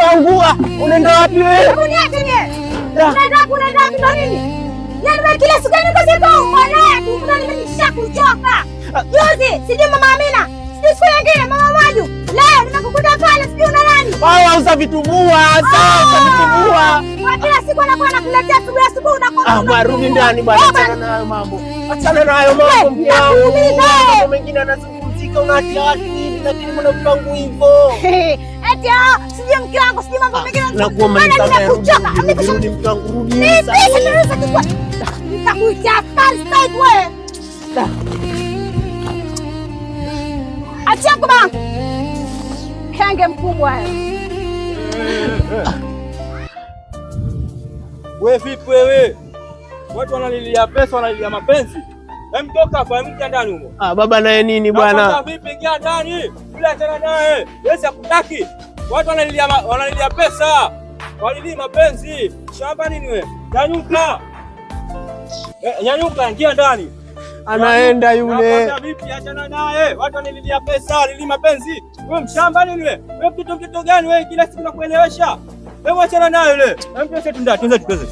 unaangua. Unaenda wapi wewe? Uniache nie. Unaenda wapi ndo nini? Yaani kila siku nikoseko bwana, kuna nimesha kuchoka. Juzi sijui mama Amina, sijui siku nyingine mama Maju. Leo nimekukuta pale sijui una nani? Wao wauza vitumbua, sasa vitumbua. Kila siku anakuwa anakuletea asubuhi unakuwa. Marudi ndani bwana, achana na hayo mambo. Achana na hayo mambo mjao. Mambo mengine anazungumzika unatia watu hivi lakini mbona mpango hivyo? Eti sijui mke wangu sijui mambo mengine. Nakuwa mnanisamehe. Rudi mke wangu rudi. Nitakuchapa straight wewe. Achia kwa kenge mkubwa wewe. Vipi wewe? Watu wanalilia pesa, wanalilia mapenzi. Mtoka hapa mkia ndani huko. Baba naye nini bwana? Vipi ingia ndani? Bila achana naye. Wewe hakutaki. Watu wanalilia pesa. Wanalilia mapenzi. Shamba nini wewe? Nyanyuka. Nyanyuka ingia ndani. Anaenda yule. Vipi achana naye? Watu wanalilia pesa, wanalilia mapenzi. Wewe mshamba nini wewe? Wewe mtoto gani wewe? Kila siku nakuelewesha. Wewe achana naye yule. Mtu wetu ndani, tuanze.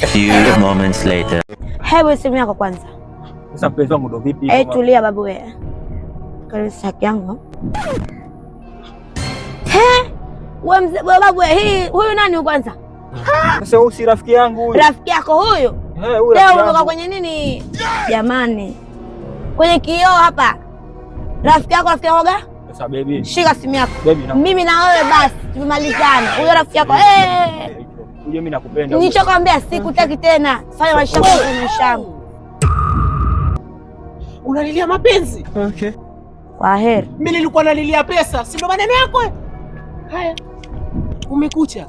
A few moments later. Hebu simu yako kwanza. Sasa mpenzi wangu ndo vipi? Tulia babu wewe. Kale saki yangu. Wewe mzee babu wewe, huyu nani kwanza? Sasa huyu si rafiki yangu huyu. Rafiki yako huyu? Huyu leo unatoka kwenye nini? Jamani. Kwenye kioo hapa. Rafiki yako gani? Sasa baby. Shika simu yako. Baby, mimi na wewe basi tumemalizana. Huyo rafiki yako mimi nakupenda. Nilichokwambia sikutaki tena. Fanya maisha yako kwenye maisha yangu. Unalilia mapenzi? Okay. Kwa heri. Mimi nilikuwa nalilia pesa, si ndo maneno yako? Haya. Umekucha.